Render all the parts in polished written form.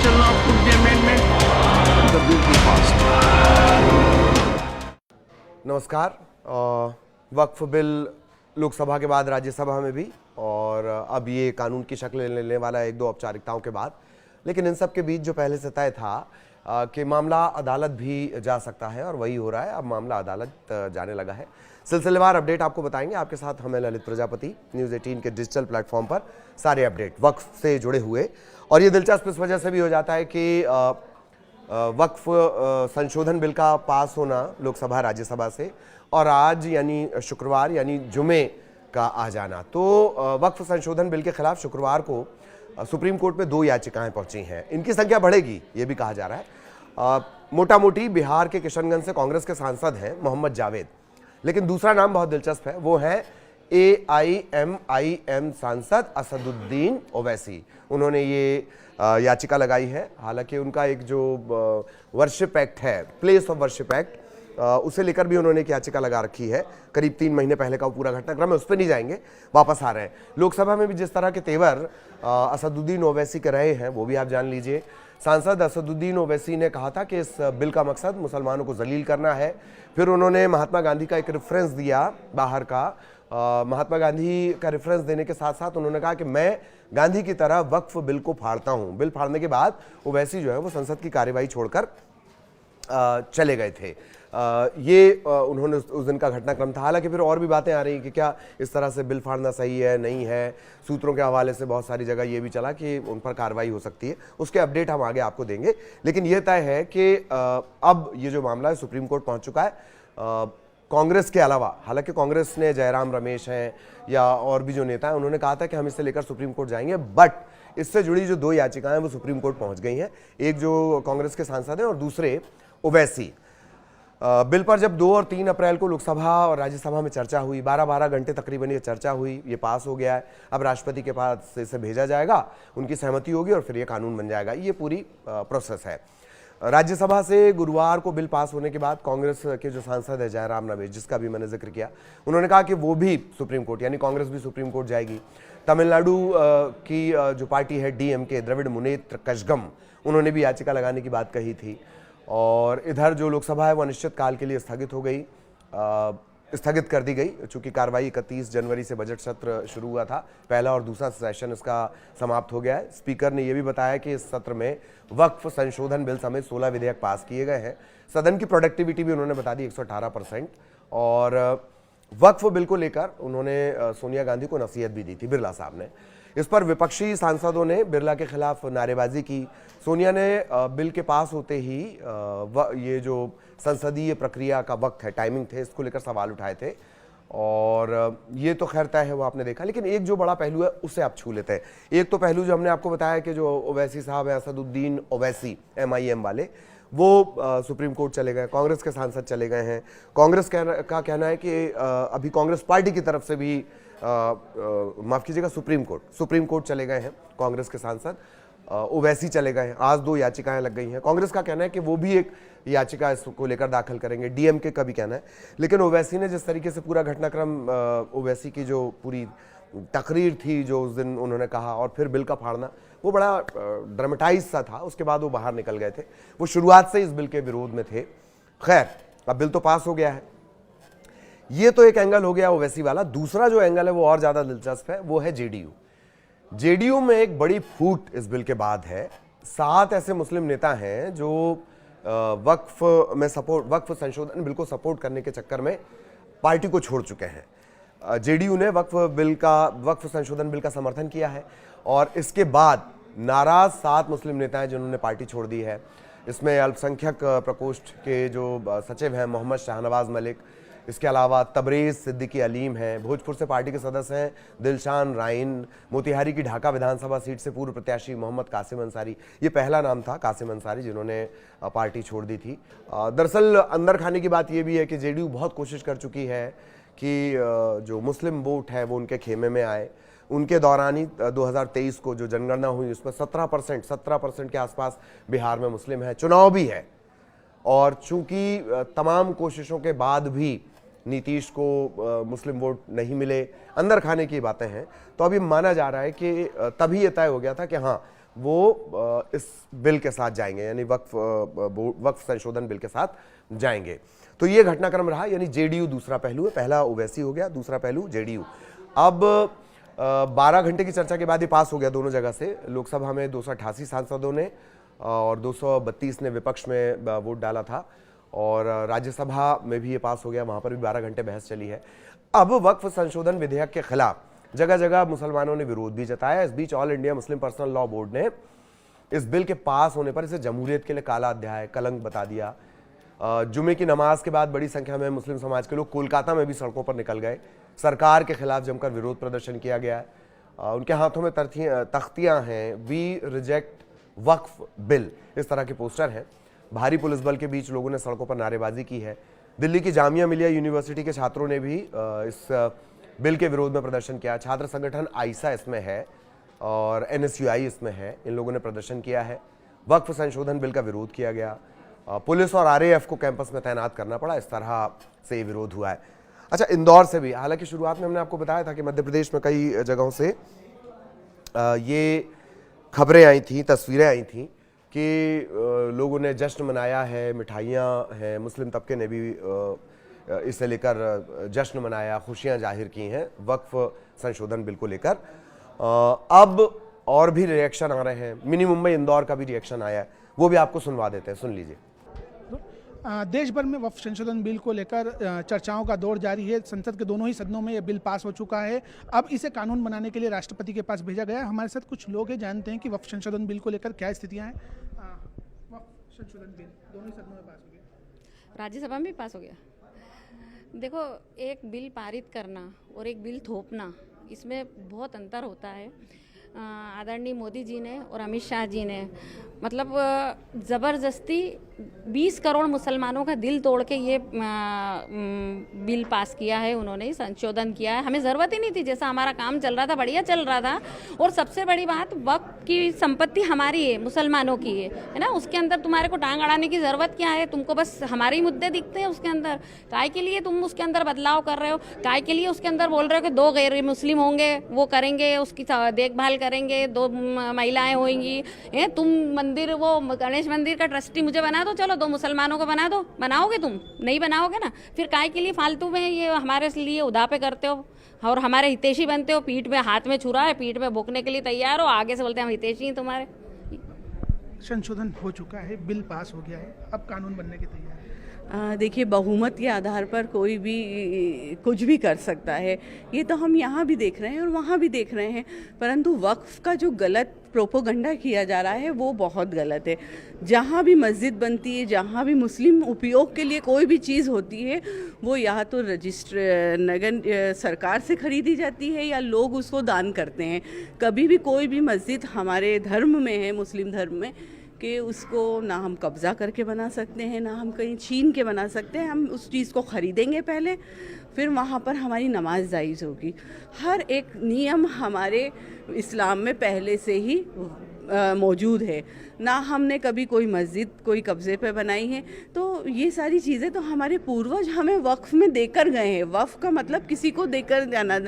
चलना उनके amendment the bill be passed. नमस्कार। वक्फ बिल लोकसभा के बाद राज्यसभा में भी, और अब ये कानून की शक्ल लेने वाला है एक दो औपचारिकताओं के बाद। लेकिन इन सब के बीच जो पहले से तय था कि मामला अदालत भी जा सकता है, और वही हो रहा है। अब मामला अदालत जाने लगा है। सिलसिलेवार अपडेट आपको बताएंगे। आपके साथ हमें ललित प्रजापति, न्यूज़ 18 के डिजिटल प्लेटफॉर्म पर सारे अपडेट वक्फ से जुड़े हुए। और ये दिलचस्प इस वजह से भी हो जाता है कि वक्फ संशोधन बिल का पास होना लोकसभा राज्यसभा से, और आज यानी शुक्रवार यानी जुमे का आ जाना। तो वक्फ संशोधन बिल के खिलाफ शुक्रवार को सुप्रीम कोर्ट में 2 याचिकाएं पहुंची हैं। इनकी संख्या बढ़ेगी ये भी कहा जा रहा है। मोटा मोटी बिहार के किशनगंज से कांग्रेस के सांसद हैं मोहम्मद जावेद, लेकिन दूसरा नाम बहुत दिलचस्प है, वो है AIMIM सांसद असदुद्दीन ओवैसी। उन्होंने ये याचिका लगाई है। हालांकि उनका एक जो वर्शिप एक्ट है, प्लेस ऑफ वर्शिप एक्ट, उसे लेकर भी उन्होंने एक याचिका लगा रखी है। करीब 3 महीने पहले का वो पूरा घटनाक्रम है, उस पर नहीं जाएंगे, वापस आ रहे हैं। लोकसभा में भी जिस तरह के तेवर असदुद्दीन ओवैसी के रहे हैं वो भी आप जान लीजिए। सांसद असदुद्दीन ओवैसी ने कहा था कि इस बिल का मकसद मुसलमानों को जलील करना है। फिर उन्होंने महात्मा गांधी का एक रेफरेंस दिया बाहर का। महात्मा गांधी का रेफरेंस देने के साथ साथ उन्होंने कहा कि मैं गांधी की तरह वक्फ बिल को फाड़ता हूं। बिल फाड़ने के बाद ओवैसी जो है वो संसद की कार्यवाही छोड़कर चले गए थे। ये उन्होंने उस दिन का घटनाक्रम था। हालांकि फिर और भी बातें आ रही हैं कि क्या इस तरह से बिल फाड़ना सही है, नहीं है। सूत्रों के हवाले से बहुत सारी जगह ये भी चला कि उन पर कार्रवाई हो सकती है। उसके अपडेट हम आगे आपको देंगे। लेकिन यह तय है कि अब ये जो मामला है सुप्रीम कोर्ट पहुंच चुका है। कांग्रेस के अलावा, हालांकि कांग्रेस ने जयराम रमेश हैं या और भी जो नेता हैं, उन्होंने कहा था कि हम इसे लेकर सुप्रीम कोर्ट जाएंगे, बट इससे जुड़ी जो 2 याचिकाएं वो सुप्रीम कोर्ट पहुंच गई हैं। एक जो कांग्रेस के सांसद हैं और दूसरे ओवैसी। बिल पर जब 2 और 3 अप्रैल को लोकसभा और राज्यसभा में चर्चा हुई, 12-12 घंटे तकरीबन ये चर्चा हुई, ये पास हो गया है। अब राष्ट्रपति के पास इसे भेजा जाएगा, उनकी सहमति होगी और फिर ये कानून बन जाएगा। ये पूरी प्रोसेस है। राज्यसभा से गुरुवार को बिल पास होने के बाद कांग्रेस के जो सांसद है जयराम रमेश, जिसका भी मैंने जिक्र किया, उन्होंने कहा कि वो भी सुप्रीम कोर्ट यानी कांग्रेस भी सुप्रीम कोर्ट जाएगी। तमिलनाडु की जो पार्टी है DMK, द्रविड़ मुनेत्र कजगम, उन्होंने भी याचिका लगाने की बात कही थी। और इधर जो लोकसभा है वो अनिश्चित काल के लिए स्थगित हो गई, स्थगित कर दी गई, चूंकि कार्रवाई 31 जनवरी से बजट सत्र शुरू हुआ था। पहला और दूसरा सेशन इसका समाप्त हो गया है। स्पीकर ने यह भी बताया कि इस सत्र में वक्फ संशोधन बिल समेत 16 विधेयक पास किए गए हैं। सदन की प्रोडक्टिविटी भी उन्होंने बता दी 118%। और वक्फ बिल को लेकर उन्होंने सोनिया गांधी को नसीहत भी दी थी, बिरला साहब ने। इस पर विपक्षी सांसदों ने बिरला के खिलाफ नारेबाजी की। सोनिया ने बिल के पास होते ही ये जो संसदीय प्रक्रिया का वक्त है, टाइमिंग थे, इसको लेकर सवाल उठाए थे। और ये तो खैर तय है, वो आपने देखा। लेकिन एक जो बड़ा पहलू है उसे आप छू लेते हैं। एक तो पहलू जो हमने आपको बताया कि जो ओवैसी साहब हैं, असदुद्दीन ओवैसी MIM वाले, वो सुप्रीम कोर्ट चले गए। कांग्रेस के सांसद चले गए हैं। कांग्रेस का कहना है कि अभी कांग्रेस पार्टी की तरफ से भी माफ कीजिएगा, सुप्रीम कोर्ट चले गए हैं कांग्रेस के सांसद। ओवैसी चले गए हैं। आज 2 याचिकाएं लग गई हैं। कांग्रेस का कहना है कि वो भी एक याचिका इसको लेकर दाखिल करेंगे। DMK का भी कहना है। लेकिन ओवैसी ने जिस तरीके से पूरा घटनाक्रम, ओवैसी की जो पूरी तकरीर थी जो उस दिन उन्होंने कहा, और फिर बिल का फाड़ना, वो बड़ा ड्रामेटाइज सा था। उसके बाद वो बाहर निकल गए थे। वो शुरुआत से इस बिल के विरोध में थे। खैर, अब बिल तो पास हो गया है। ये तो एक एंगल हो गया ओवैसी वाला। दूसरा जो एंगल है वो और ज्यादा दिलचस्प है, वो है JDU में एक बड़ी फूट इस बिल के बाद है। 7 ऐसे मुस्लिम नेता हैं जो वक्फ संशोधन बिल को सपोर्ट करने के चक्कर में पार्टी को छोड़ चुके हैं। JDU ने वक्फ संशोधन बिल का समर्थन किया है, और इसके बाद नाराज 7 मुस्लिम नेता हैं जिन्होंने पार्टी छोड़ दी है। इसमें अल्पसंख्यक प्रकोष्ठ के जो सचिव हैं मोहम्मद शाहनवाज मलिक, इसके अलावा तबरेज सिद्दीकी अलीम हैं, भोजपुर से पार्टी के सदस्य हैं दिलशान राइन, मोतिहारी की ढाका विधानसभा सीट से पूर्व प्रत्याशी मोहम्मद कासिम अंसारी, ये पहला नाम था कासिम अंसारी जिन्होंने पार्टी छोड़ दी थी। दरअसल अंदर खाने की बात ये भी है कि JDU बहुत कोशिश कर चुकी है कि जो मुस्लिम वोट है वो उनके खेमे में आए। उनके दौरान ही 2023 को जो जनगणना हुई उसमें 17% के आसपास बिहार में मुस्लिम है। चुनाव भी है, और चूंकि तमाम कोशिशों के बाद भी नीतीश को मुस्लिम वोट नहीं मिले, अंदर खाने की बातें हैं, तो अभी माना जा रहा है कि तभी ये तय हो गया था कि हाँ, वो इस बिल के साथ जाएंगे, यानी वक्फ संशोधन बिल के साथ जाएंगे। तो ये घटनाक्रम रहा, यानी जेडीयू दूसरा पहलू है, पहला ओवैसी हो गया, दूसरा पहलू जेडीयू। अब 12 घंटे की चर्चा के बाद ये पास हो गया दोनों जगह से। लोकसभा में 288 सांसदों ने और 232 ने विपक्ष में वोट डाला था, और राज्यसभा में भी ये पास हो गया, वहां पर भी 12 घंटे बहस चली है। अब वक्फ संशोधन विधेयक के खिलाफ जगह जगह मुसलमानों ने विरोध भी जताया। इस बीच all India Muslim personal law board ने इस बिल के पास होने पर इसे जमहूरियत के लिए काला अध्याय, कलंक बता दिया। जुमे की नमाज के बाद बड़ी संख्या में मुस्लिम समाज के लोग कोलकाता में भी सड़कों पर निकल गए। सरकार के खिलाफ जमकर विरोध प्रदर्शन किया गया है। उनके हाथों में तख्तियां हैं, वी रिजेक्ट वक्फ बिल, इस तरह के पोस्टर हैं। भारी पुलिस बल के बीच लोगों ने सड़कों पर नारेबाजी की है। दिल्ली की जामिया मिलिया यूनिवर्सिटी के छात्रों ने भी इस बिल के विरोध में प्रदर्शन किया। छात्र संगठन आइसा इसमें है और एनएसयूआई इसमें है, इन लोगों ने प्रदर्शन किया है। वक्फ संशोधन बिल का विरोध किया गया। पुलिस और आरएएफ को कैंपस में तैनात करना पड़ा, इस तरह से ये विरोध हुआ है। अच्छा, इंदौर से भी, हालांकि शुरुआत में हमने आपको बताया था कि मध्य प्रदेश में कई जगहों से ये खबरें आई थी, तस्वीरें आई थी कि लोगों ने जश्न मनाया है, मिठाइयाँ हैं, मुस्लिम तबके ने भी इसे लेकर जश्न मनाया, खुशियाँ जाहिर की हैं वक्फ संशोधन बिल को लेकर। अब और भी रिएक्शन आ रहे हैं, मिनी मुंबई इंदौर का भी रिएक्शन आया है, वो भी आपको सुनवा देते हैं, सुन लीजिए। देश भर में वक्फ संशोधन बिल को लेकर चर्चाओं का दौर जारी है। संसद के दोनों ही सदनों में यह बिल पास हो चुका है। अब इसे कानून बनाने के लिए राष्ट्रपति के पास भेजा गया है। हमारे साथ कुछ लोग हैं, जानते हैं कि वक्फ संशोधन बिल को लेकर क्या स्थितियां हैं। वक्फ संशोधन बिल दोनों ही सदनों में पास हो गया, राज्यसभा में भी पास हो गया। देखो, एक बिल पारित करना और एक बिल थोपना, इसमें बहुत अंतर होता है। आदरणीय मोदी जी ने और अमित शाह जी ने मतलब ज़बरदस्ती 20 करोड़ मुसलमानों का दिल तोड़ के ये बिल पास किया है, उन्होंने संशोधन किया है। हमें ज़रूरत ही नहीं थी, जैसा हमारा काम चल रहा था, बढ़िया चल रहा था। और सबसे बड़ी बात, वक्फ की संपत्ति हमारी है, मुसलमानों की है ना। उसके अंदर तुम्हारे को टांग अड़ाने की ज़रूरत क्या है? तुमको बस हमारे ही मुद्दे दिखते हैं उसके अंदर। काय के लिए तुम उसके अंदर बदलाव कर रहे हो? काय के लिए उसके अंदर बोल रहे हो कि 2 गैर मुस्लिम होंगे, वो करेंगे, उसकी देखभाल करेंगे, 2 महिलाएं होंगी। तुम मंदिर, वो गणेश मंदिर का ट्रस्टी मुझे बना दो, चलो 2 मुसलमानों को बना दो। बनाओगे? तुम नहीं बनाओगे ना। फिर काय के लिए फालतू में ये हमारे लिए उदा पे करते हो और हमारे हितैषी बनते हो। पीठ में हाथ में छुरा है, पीठ में भोंकने के लिए तैयार हो, आगे से बोलते हैं हम हितैषी हैं तुम्हारे। संशोधन हो चुका है, बिल पास हो गया है, अब कानून बनने की तैयारी है। देखिए, बहुमत के आधार पर कोई भी कुछ भी कर सकता है, ये तो हम यहाँ भी देख रहे हैं और वहाँ भी देख रहे हैं। परंतु वक्फ का जो गलत प्रोपोगंडा किया जा रहा है वो बहुत गलत है। जहाँ भी मस्जिद बनती है, जहाँ भी मुस्लिम उपयोग के लिए कोई भी चीज़ होती है, वो या तो सरकार से खरीदी जाती है या लोग उसको दान करते हैं। कभी भी कोई भी मस्जिद हमारे धर्म में है, मुस्लिम धर्म में, कि उसको ना हम कब्ज़ा करके बना सकते हैं, ना हम कहीं छीन के बना सकते हैं। हम उस चीज़ को ख़रीदेंगे पहले, फिर वहाँ पर हमारी नमाज जायज़ होगी। हर एक नियम हमारे इस्लाम में पहले से ही मौजूद है। ना हमने कभी कोई मस्जिद कोई कब्ज़े पे बनाई है। तो ये सारी चीज़ें तो हमारे पूर्वज हमें वक्फ में देकर गए हैं। वक्फ का मतलब किसी को देकर जाना,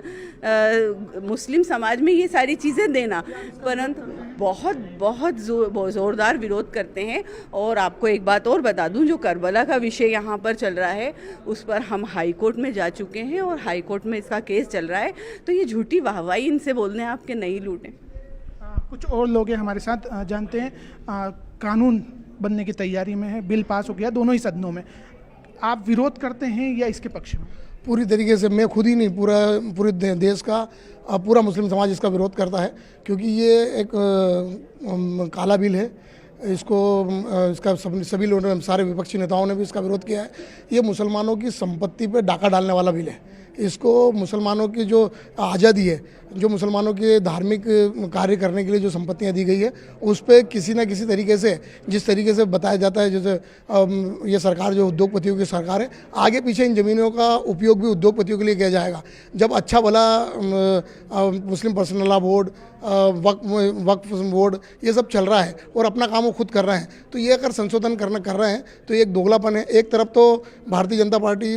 मुस्लिम समाज में ये सारी चीज़ें देना, परंतु बहुत ज़ोरदार विरोध करते हैं। और आपको एक बात और बता दूं, जो करबला का विषय यहाँ पर चल रहा है, उस पर हम हाई कोर्ट में जा चुके हैं और हाई कोर्ट में इसका केस चल रहा है। तो ये झूठी वाहवाही इनसे बोलने आपके नहीं लूटें। कुछ और लोग हैं हमारे साथ, जानते हैं कानून बनने की तैयारी में है, बिल पास हो गया दोनों ही सदनों में। आप विरोध करते हैं या इसके पक्ष में? पूरी तरीके से, मैं खुद ही नहीं, पूरे देश का पूरा मुस्लिम समाज इसका विरोध करता है, क्योंकि ये एक काला बिल है। इसका सभी लोगों, सारे विपक्षी नेताओं ने भी इसका विरोध किया है। ये मुसलमानों की संपत्ति पे डाका डालने वाला बिल है। इसको मुसलमानों की जो आज़ादी है, जो मुसलमानों के धार्मिक कार्य करने के लिए जो संपत्तियां दी गई है, उस पर किसी न किसी तरीके से, जिस तरीके से बताया जाता है, जैसे ये सरकार जो उद्योगपतियों की सरकार है, आगे पीछे इन ज़मीनों का उपयोग भी उद्योगपतियों के लिए किया जाएगा। जब अच्छा भला मुस्लिम पर्सनल लॉ बोर्ड वक्फ बोर्ड, ये सब चल रहा है और अपना काम वो खुद कर रहे हैं। तो ये अगर संशोधन कर रहे हैं तो ये एक दोगलापन है। एक तरफ तो भारतीय जनता पार्टी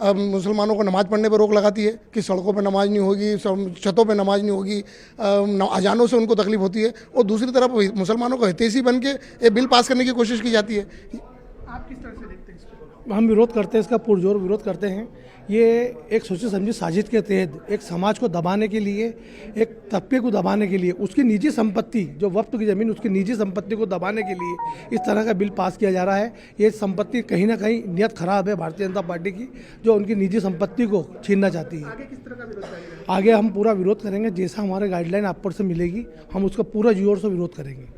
मुसलमानों को नमाज़ पढ़ने पर रोक लगाती है कि सड़कों पर नमाज नहीं होगी, छतों पर नमाज नहीं होगी, अजानों से उनको तकलीफ होती है, और दूसरी तरफ मुसलमानों को हितैषी बन के ये बिल पास करने की कोशिश की जाती है। आप किस तरह से देखते हैं इसको? हम विरोध करते हैं, इसका पुरजोर विरोध करते हैं। ये एक सोची समझी साजिश के तहत एक समाज को दबाने के लिए, एक तबके को दबाने के लिए, उसकी निजी संपत्ति जो वक्फ की ज़मीन, उसकी निजी संपत्ति को दबाने के लिए इस तरह का बिल पास किया जा रहा है। ये संपत्ति कहीं ना कहीं नियत खराब है भारतीय जनता पार्टी की, जो उनकी निजी संपत्ति को छीनना चाहती है। आगे किस तरह का विरोध जारी रहेगा? आगे हम पूरा विरोध करेंगे, जैसा हमारे गाइडलाइन आप पर से मिलेगी हम उसका पूरा जोर से विरोध करेंगे।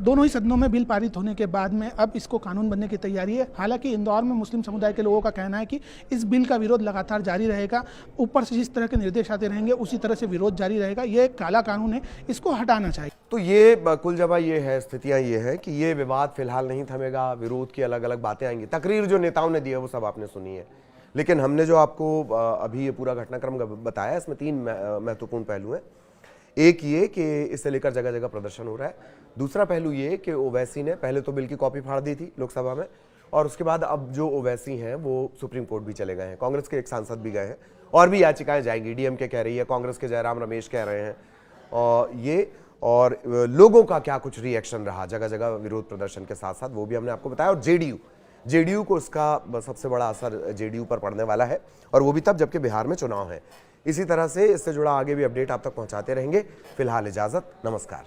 दोनों ही सदनों में बिल पारित होने के बाद में अब इसको कानून बनने की तैयारी है। हालांकि इंदौर में मुस्लिम समुदाय के लोगों का कहना है कि इस बिल का विरोध लगातार जारी रहेगा। ऊपर से जिस तरह के निर्देश आते रहेंगे उसी तरह से विरोध जारी रहेगा। ये एक काला कानून है, इसको हटाना चाहिए। तो ये कुल जमा ये है, स्थितियां ये है कि ये विवाद फिलहाल नहीं थमेगा, विरोध की अलग अलग बातें आएंगी। तकरीर जो नेताओं ने दी है वो सब आपने सुनी है, लेकिन हमने जो आपको अभी ये पूरा घटनाक्रम बताया, इसमें 3 महत्वपूर्ण पहलू हैं। एक ये कि इससे लेकर जगह जगह प्रदर्शन हो रहा है। दूसरा पहलू ये कि ओवैसी ने पहले तो बिल की कॉपी फाड़ दी थी लोकसभा में, और उसके बाद अब जो ओवैसी हैं वो सुप्रीम कोर्ट भी चले गए हैं, कांग्रेस के एक सांसद भी गए हैं, और भी याचिकाएं जाएंगी। डीएमके कह रही है, कांग्रेस के जयराम रमेश कह रहे हैं, और लोगों का क्या कुछ रिएक्शन रहा जगह जगह विरोध प्रदर्शन के साथ साथ, वो भी हमने आपको बताया। और जेडीयू को इसका सबसे बड़ा असर जेडीयू पर पड़ने वाला है, और वो भी तब जबकि बिहार में चुनाव है। इसी तरह से इससे जुड़ा आगे भी अपडेट आप तक पहुंचाते रहेंगे। फिलहाल इजाजत, नमस्कार।